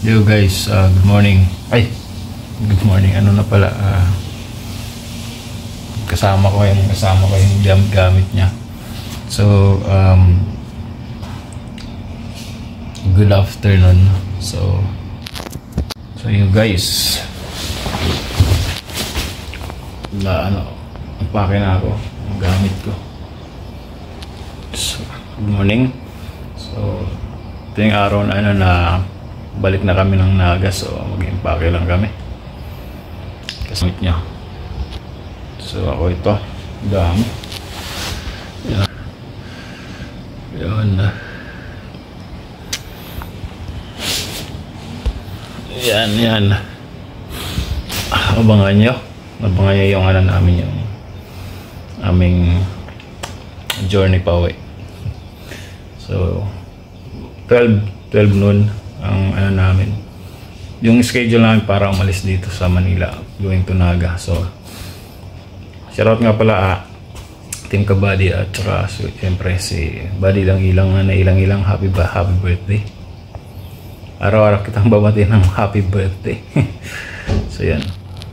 Yo guys, good morning. Ay, good morning. Ano na pala, kasama ko yung gamit niya. So, good afternoon. So you guys, nagpake na ako ang gamit ko. So, good morning. So, ito yung araw na na balik na kami ng Naga, so mag-impake lang kami kasama niya. So ako ito, dami yan abangan nyo yung namin, yung aming journey pa uwi. So 12 noon ang namin, yung schedule namin para umalis dito sa Manila going to Naga. So shoutout nga pala Team Kabady at saka siyempre si Buddy ilang happy birthday. Araw-araw kitang babati ng happy birthday. So yan,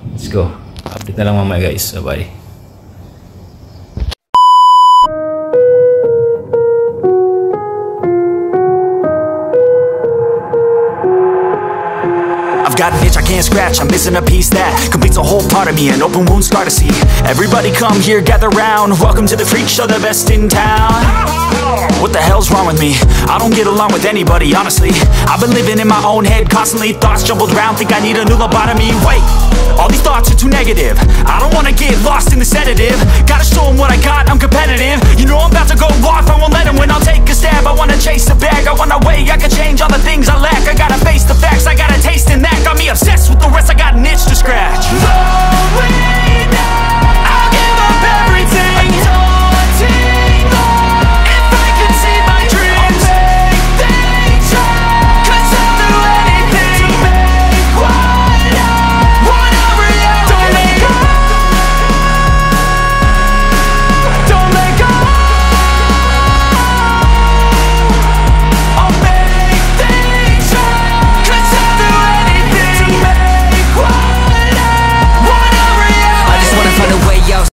let's go, update na lang mamaya guys. Bye. I've got an itch I can't scratch, I'm missing a piece that completes a whole part of me, an open wound scar to see. Everybody come here, gather round, welcome to the freak show, the best in town. What the hell's wrong with me? I don't get along with anybody, honestly. I've been living in my own head constantly, thoughts jumbled round, think I need a new lobotomy. Wait, all these thoughts are too negative, I don't wanna get lost in the sedative. Gotta show them what I got, I'm competitive. You know I'm about to go off, I won't let them win, I'll take a stab. I wanna chase the bag, I wanna weigh, I can change all the things I lack. I gotta face the facts, I gotta taste in that. Got me obsessed with the rest, I got an itch to scratch. Lonely now, I'll give up everything. Daunting though, if I could see my dreams, I'll make things right. 'Cause I'll do anything to make what I wanna reality. Don't let go, don't let go. I'll make things right. 'Cause I'll do anything to make what I wanna reality. I just wanna find a way out.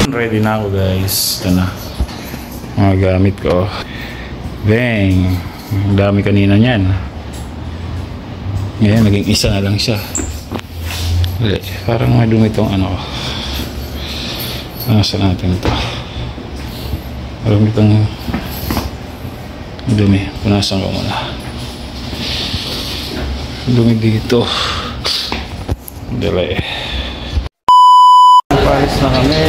Ready na ako guys. Ito na mga gamit ko. Bang! Ang dami kanina niyan. Ngayon naging isa na lang siya. Parang madumi itong nasa natin ito. Parang itong dumi. Punasan ko muna. Dumi dito. Dali. Paris na kami.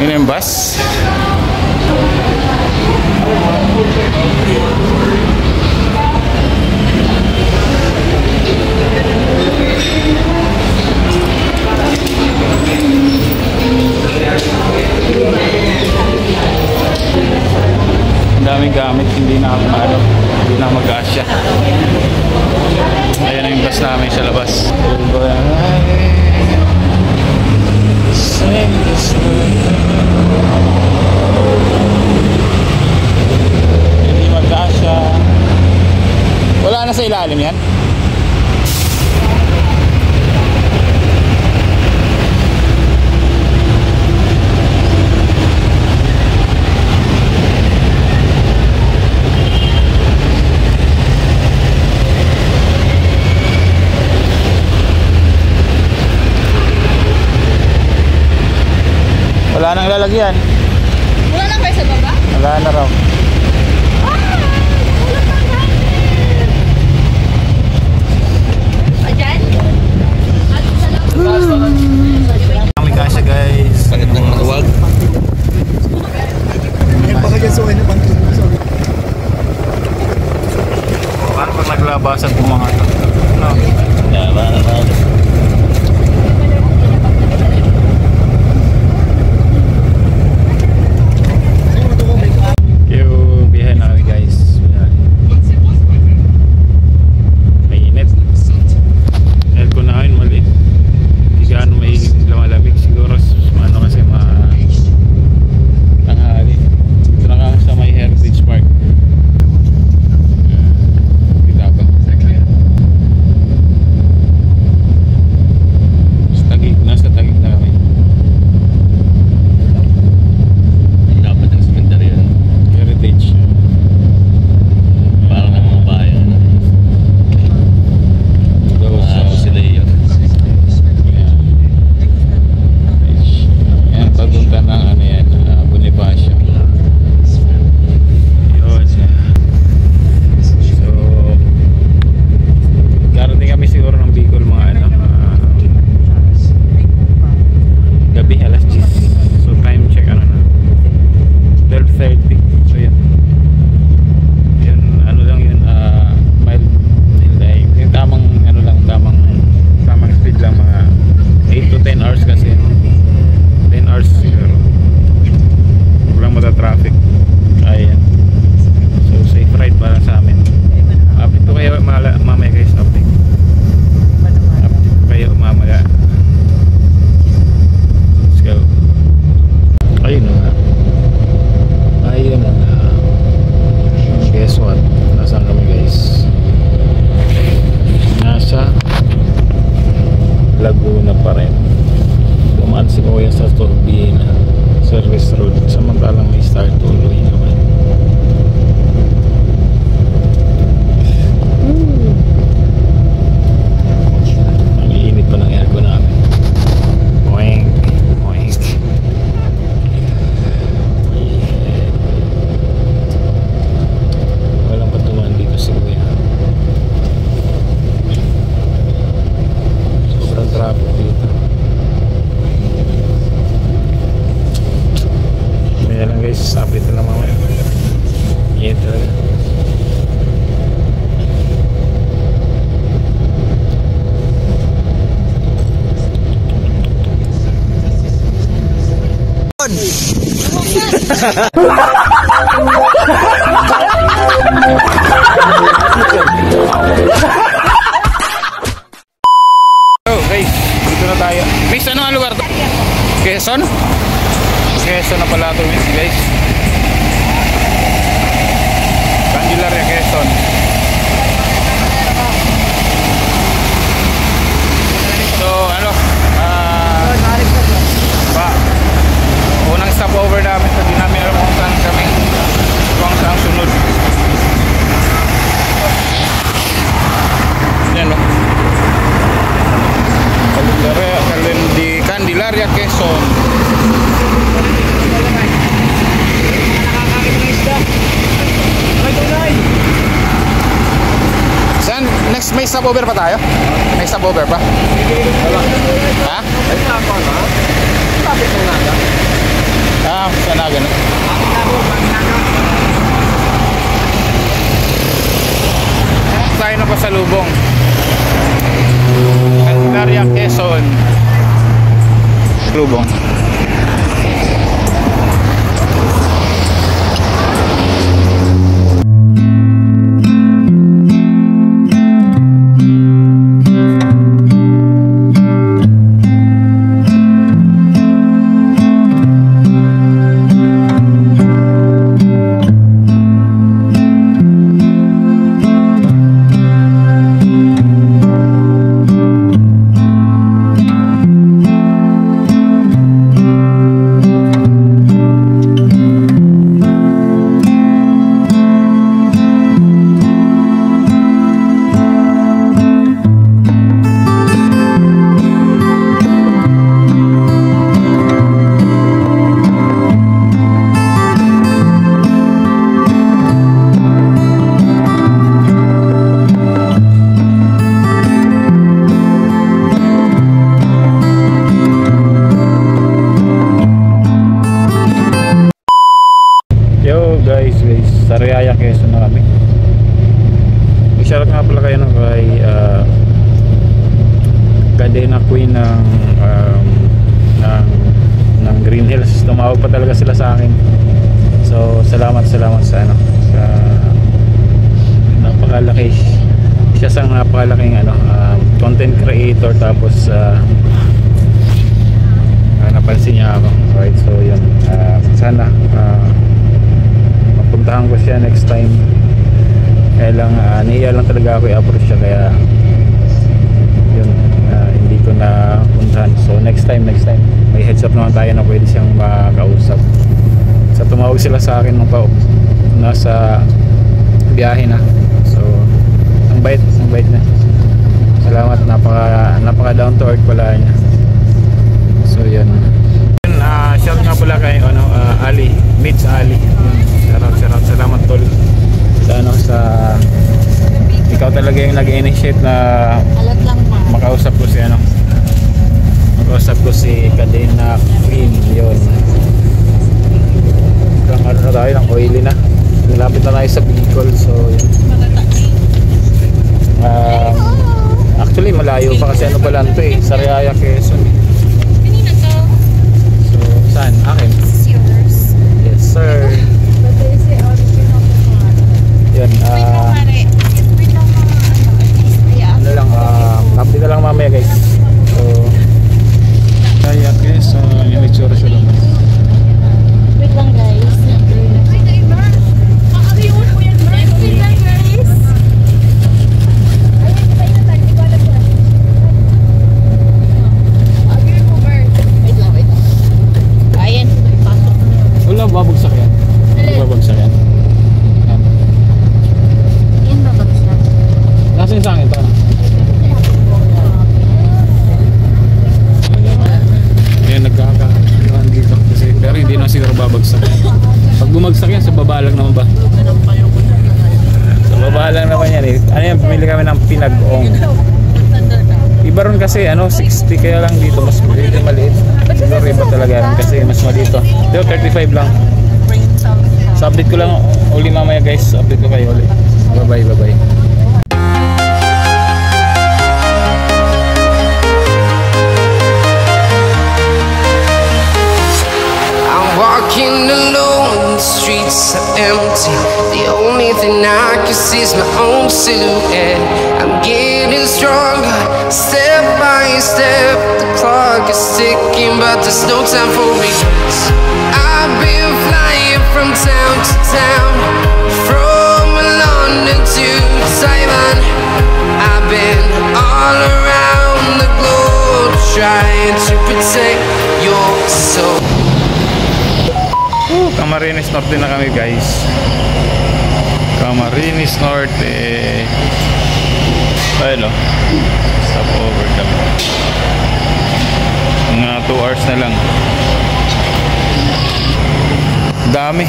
Ini yung bus. Ang daming gamit, hindi na mag-asya. Ayan na yung bus namin sa labas. Hindi magkasya. Wala na sa ilalim yan. Wala nang lalagyan. Wala na kayo sa baba? Wala na raw. Kami kasya guys. Sakit ng maluwag. Paano pag naglabasan kung mga ito? No. So guys, dito na tayo. Miss, ano ang lugar to? Quezon? Quezon na pala ito guys. Candelaria, Quezon. So ano, unang stopover namin, so di namin alam kung saan kami, kung saan sunod. Yan o, Candelaria, Quezon. Saan? Next, may stopover pa tayo? May stopover pa? Ha? Sana ganun. Tayo na pasalubong. Candelaria, Quezon. Lubong. Sariaya, Quezon na kami. I-shoutout nga pala kayo kay Cadena Queen ng Green Hills. Tumawag pa talaga sila sa akin. So salamat sa sa napakalaki. Siya sang napakalaking content creator, tapos napansin niya ako. Right, so yun, sana puntahan ko siya next time. Kaya lang niya lang talaga ako i-approach siya, kaya yun, hindi ko na puntahan. So next time may heads up naman tayo na pwede siyang makausap. So tumawag sila sa akin nung nasa biyahe na. So ang bait na. Salamat, napaka down to earth pala niya. So yun. Shout nga pala kay Ali, Mitch Ali. Shout, salamat tol sa ikaw talaga yung nag-initiate na makausap ko si Cadena Queen. Yun, kang na tayo ng oily na, nilapit na tayo sa Bicol. So yun, actually malayo pa kasi pala ito Sariaya, Quezon. So saan? Akin? Yes sir. Yun, ano lang, update na lang mamaya guys. So kaya guys, yung itsura siya lang. Wait lang guys. Wala, babagsak yan. Babagsak yan. Nasa yung sangin ito na. Ayan, nagkakaroon dito kasi, pero hindi na siguro babagsak. Pag bumagsak yan, sa baba lang naman ba? Sa baba lang naman yan Ano yan, pumili kami ng pinag-ong. Iba ron kasi 60, kaya lang dito mas maliit. Siguro iba talaga yan kasi mas malito. Dito 35 lang. So update ko lang uli mamaya guys. Update ko kayo uli. Bye bye. Walking alone and I can see my own silhouette. I'm getting stronger, step by step. The clock is ticking, but there's no time for regrets. I've been flying from town to town, from London to Taiwan. I've been all around the globe, trying to protect your soul. Camarines Norte na kami, guys. Camarines Norte. Ayun o, stop over kami. Mga 2 hours na lang. Dami.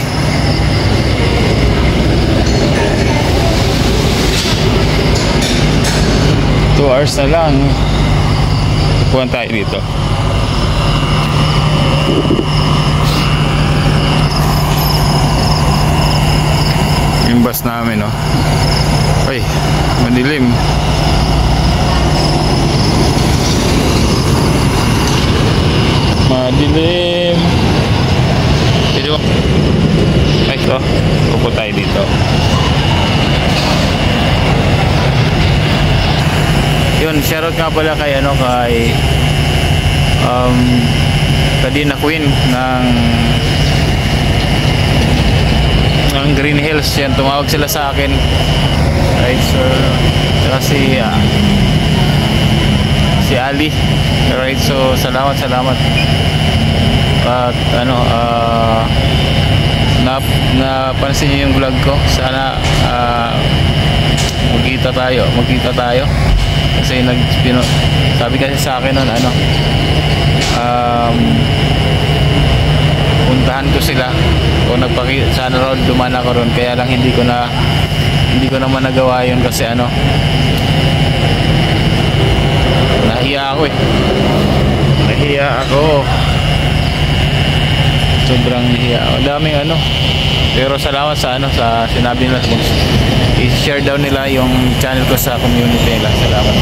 Two hours na lang. Puwan tayo dito. Yung bus namin, no? Ay, madilim. Madilim. Dito. Ay, ito. Upo tayo dito. Yun, shoutout nga pala kay Kadina Queen ng Green Hills. Yan, tumawag sila sa akin. Right, so si Ali. Right, so salamat. At napansin niyo yung vlog ko. Sana magkita tayo. Kasi sabi kasi sa akin nun puntahan ko sila o sana raw dumaan ako ron, kaya lang hindi ko naman nagawa yun kasi nahiya ako sobrang nahiya ako. Daming pero salamat sa sinabi nila, i-share daw nila yung channel ko sa community nila. Salamat.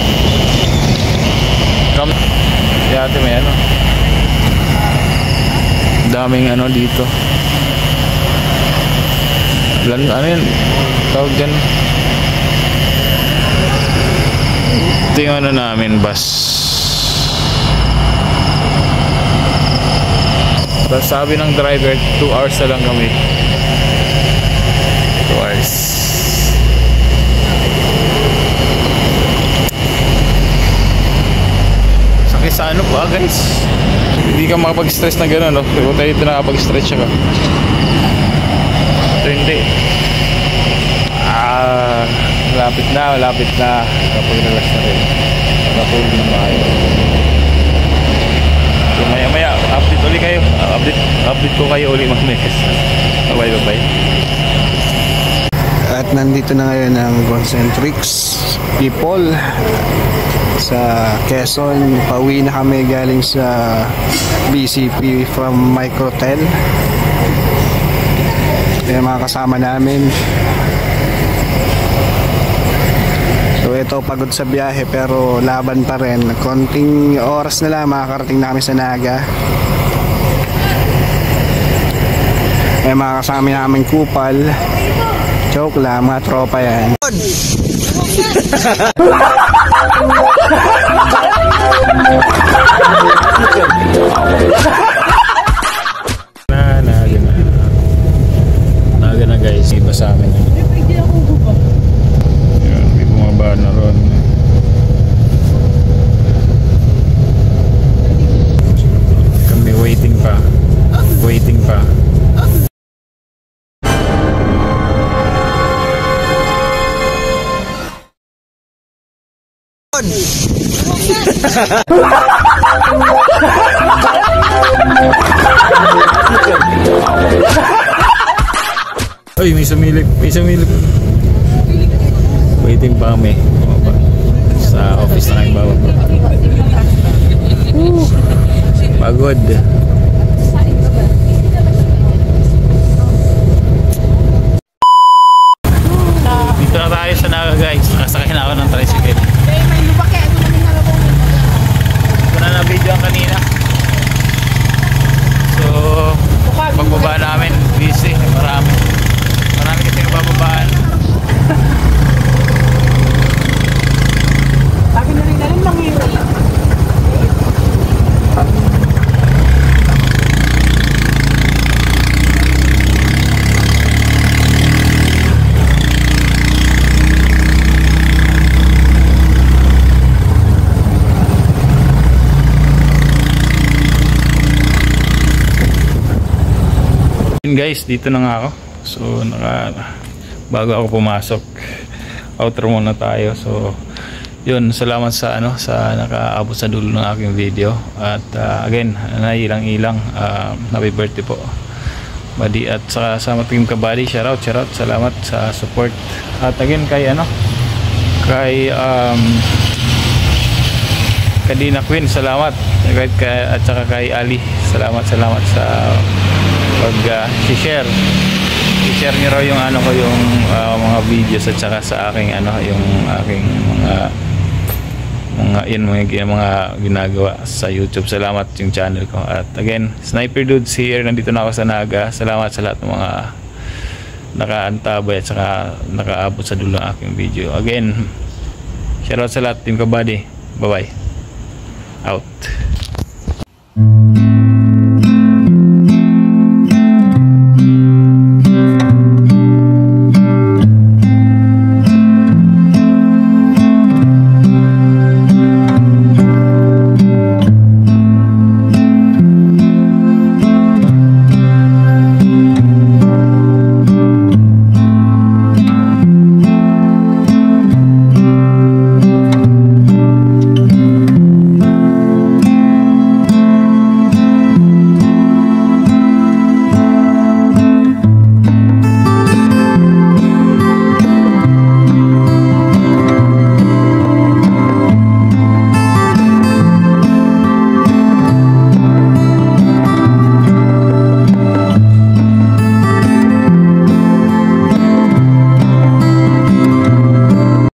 Dati may daming dito. Yun tawag dyan. Ito yung namin bus. Tapos sabi ng driver 2 hours na lang kami. 2 hours. Sakit sa pa, guys. Hindi ka makapag-stress na gano'n, no? Kung tayo dito nakapag-stretch ka. Ito hindi. Malapit na. Kapag-relax na rin. Kapag na maayo. So maya update ulit kayo. Update ko kayo ulit mamaya. Bye. At nandito na ngayon ang Concentrix people sa Quezon. Pauwi na kami galing sa BCP from Microtel. Yung mga kasama namin. So ito, pagod sa biyahe pero laban pa rin. Konting oras na lang makakarating na kami sa Naga. May mga kasama namin kupal. Joke lang, mga tropa yan. Naga na guys, iba sa amin. Yan, may bumaba na ron. Kami waiting pa. Uy, may sumilip. Waiting pa kami. Sa office na kayo bawat. Pagod. Dito na tayo sa Naga, guys. Nakasakay na ako ng tricycle. Ito na na-video ang kanina. So pagbaba namin busy, marami kasi nabababaan. guys, dito na nga ako. So bago ako pumasok, outro muna tayo. So yun, salamat sa sa nakaabot sa dulo ng aking video. At again, nailang-ilang happy birthday po buddy, at sa Team Kabady, shoutout, salamat sa support. At again kay Kadina Queen, salamat. At saka kay Ali, salamat sa pag-share. I-share niyo raw yung yung mga videos, at saka sa aking yung aking mga ginagawa sa YouTube. Salamat yung channel ko. At again, Sniper Dudes here, nandito na ako sa Naga. Salamat sa lahat ng mga nakaantabay at saka nakaabot sa dulo ng aking video. Again, shoutout sa lahat, Team Kabady. Bye bye. Out.